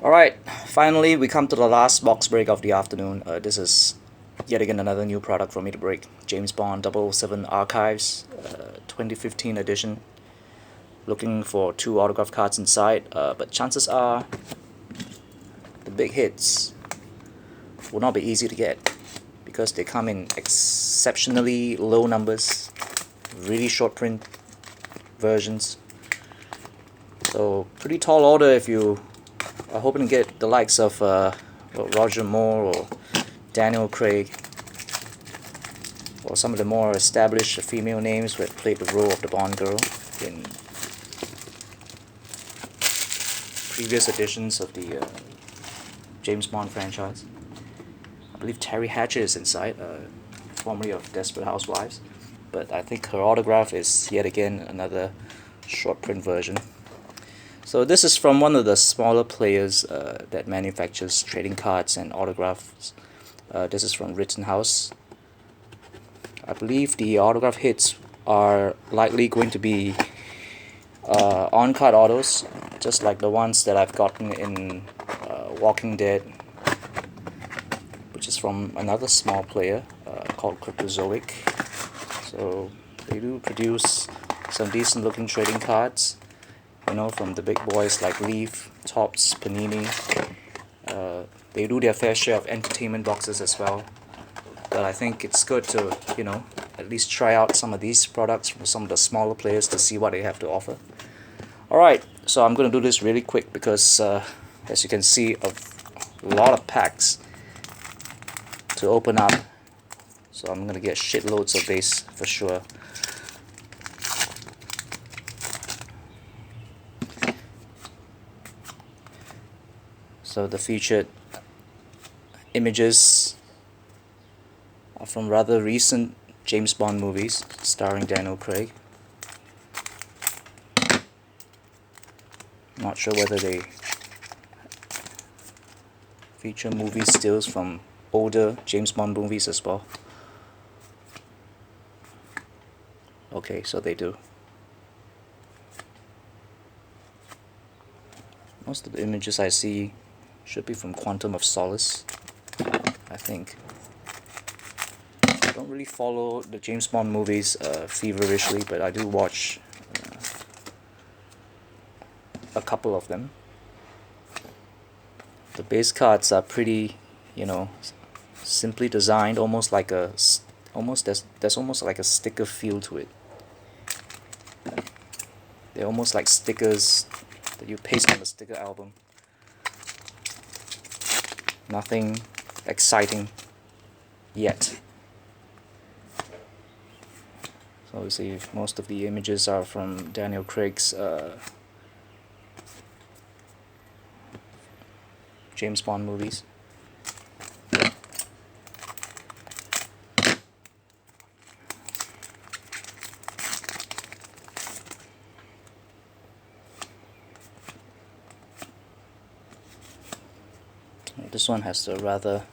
Alright, finally we come to the last box break of the afternoon. This is yet again another new product for me to break. James Bond 007 Archives, 2015 edition. Looking for 2 autograph cards inside, but chances are the big hits will not be easy to get because they come in exceptionally low numbers, really short print versions. So pretty tall order if you are hoping to get the likes of Roger Moore or Daniel Craig, or some of the more established female names who have played the role of the Bond girl in previous editions of the James Bond franchise. I believe Terry Hatcher is inside, formerly of Desperate Housewives, but I think her autograph is yet again another short print version. So this is from one of the smaller players that manufactures trading cards and autographs. This is from Rittenhouse. I believe the autograph hits are likely going to be on-card autos, just like the ones that I've gotten in Walking Dead, which is from another small player called Cryptozoic. So they do produce some decent looking trading cards, from the big boys like Leaf, Topps, Panini. They do their fair share of entertainment boxes as well, but I think it's good to at least try out some of these products from some of the smaller players to see what they have to offer. Alright, so I'm going to do this really quick because as you can see, a lot of packs to open up, so I'm going to get shitloads of base for sure. So the featured images are from rather recent James Bond movies starring Daniel Craig. Not sure whether they feature movie stills from older James Bond movies as well. Okay, so they do. Most of the images I see should be from Quantum of Solace, I think. I don't really follow the James Bond movies feverishly, but I do watch a couple of them. The base cards are pretty, simply designed, almost like there's almost like a sticker feel to it. They're almost like stickers that you paste on the sticker album. Nothing exciting yet. So you see, most of the images are from Daniel Craig's James Bond movies. This one has a rather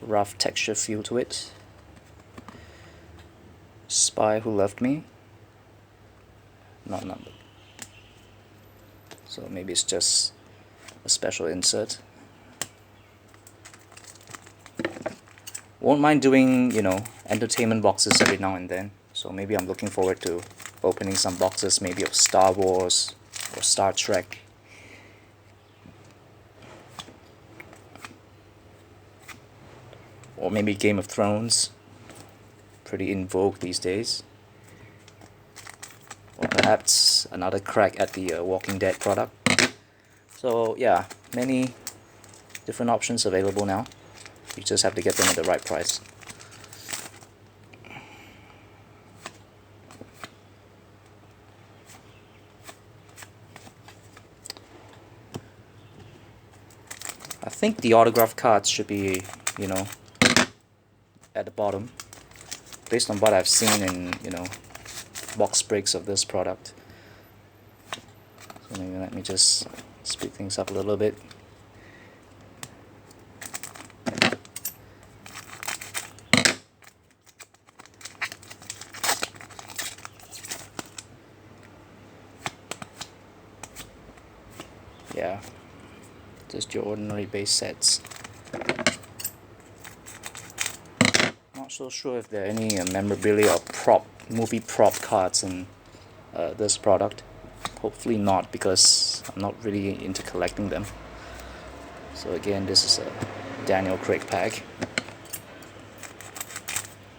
rough texture feel to it. Spy Who Loved Me, not numbered. So maybe it's just a special insert. Won't mind doing, entertainment boxes every now and then. So maybe I'm looking forward to opening some boxes, maybe of Star Wars or Star Trek. Or maybe Game of Thrones, pretty in vogue these days. Or perhaps another crack at the Walking Dead product. So yeah, many different options available now. You just have to get them at the right price. I think the autograph cards should be, at the bottom, based on what I've seen in, box breaks of this product. So maybe let me just speed things up a little bit. Yeah, Just your ordinary base sets. Not so sure if there are any memorabilia or movie prop cards in this product. Hopefully not, because I'm not really into collecting them. So again, this is a Daniel Craig pack.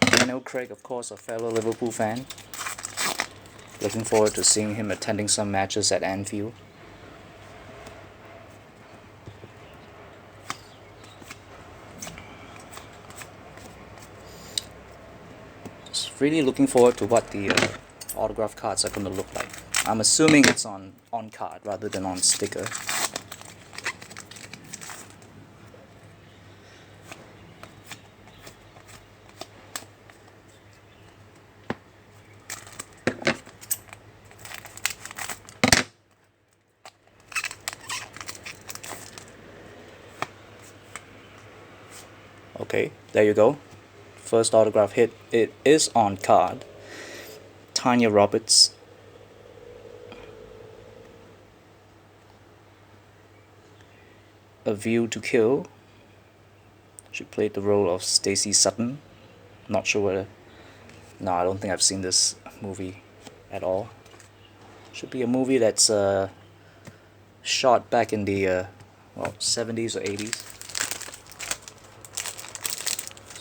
Daniel Craig, of course, a fellow Liverpool fan. Looking forward to seeing him attending some matches at Anfield. Just really looking forward to what the autograph cards are going to look like. I'm assuming it's on card rather than on sticker. Okay, there you go. First autograph hit. It is on card. Tanya Roberts. A View to Kill. She played the role of Stacey Sutton. Not sure whether... No, I don't think I've seen this movie at all. Should be a movie that's shot back in the 70s or 80s.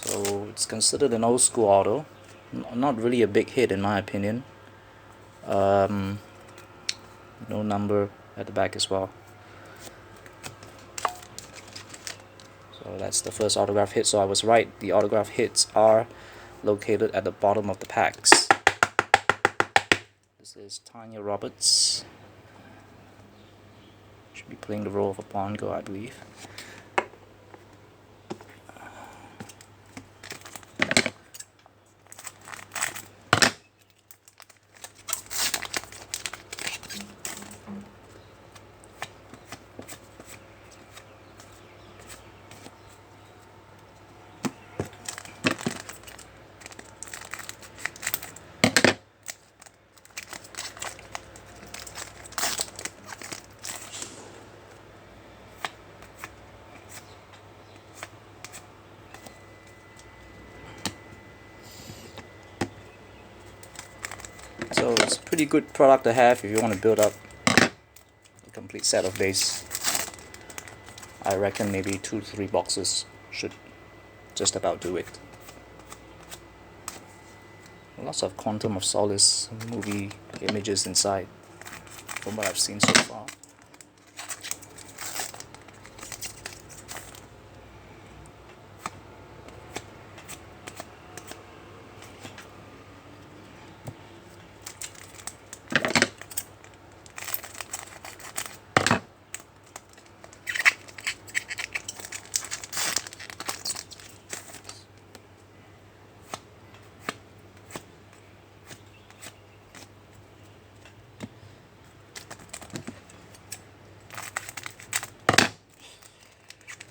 So it's considered an old school auto. Not really a big hit in my opinion. No number at the back as well. So that's the first autograph hit. So I was right. The autograph hits are located at the bottom of the packs. This is Tanya Roberts. Should be playing the role of a pawn girl, I believe. So it's a pretty good product to have if you want to build up a complete set of base. I reckon maybe 2 to 3 boxes should just about do it. Lots of Quantum of Solace movie images inside from what I've seen so far.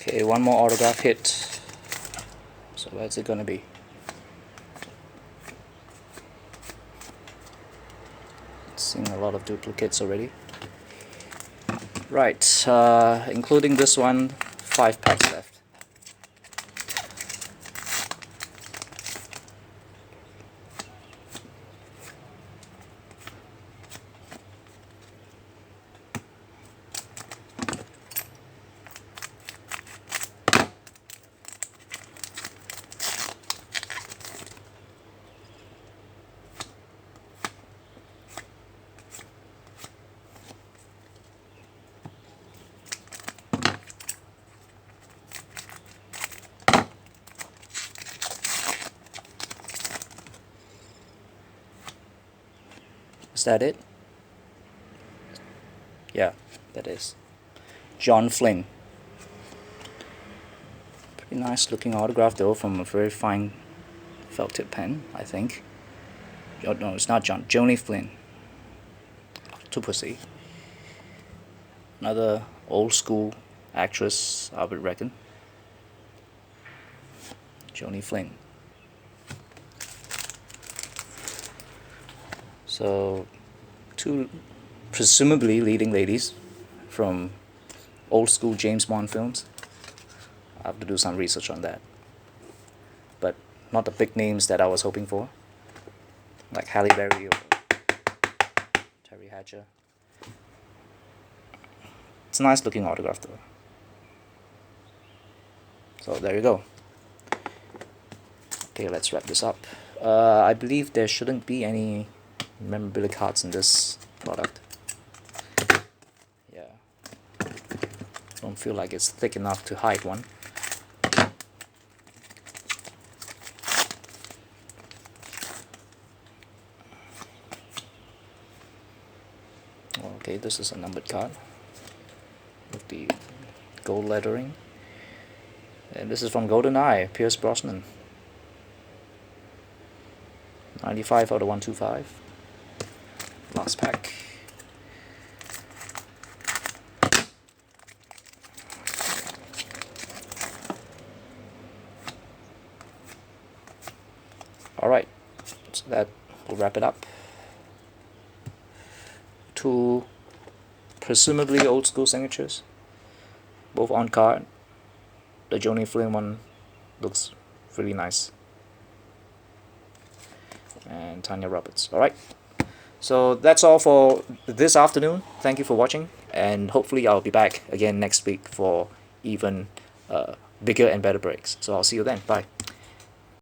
Okay, one more autograph hit. So where's it gonna be? Seeing a lot of duplicates already. Right, including this one, 5 packs left. Is that it? Yeah, that is. John Flynn. Pretty nice looking autograph though, from a very fine felt tip pen, I think. Oh, no, it's not John. Joni Flynn. Octopussy. Another old school actress, I would reckon. Joni Flynn. So, 2 presumably leading ladies from old school James Bond films. I have to do some research on that. But not the big names that I was hoping for, like Halle Berry or Terry Hatcher. It's a nice looking autograph though. So there you go. Okay, let's wrap this up. I believe there shouldn't be any memorabilia cards in this product. Yeah. Don't feel like it's thick enough to hide one. Okay, this is a numbered card with the gold lettering. And this is from GoldenEye, Pierce Brosnan. 95 out of 125. Last pack. Alright, so that will wrap it up. Two presumably old school signatures, both on card. The Joni Flynn one looks really nice. And Tanya Roberts. Alright, so that's all for this afternoon. Thank you for watching, and hopefully I'll be back again next week for even bigger and better breaks. So I'll see you then. Bye.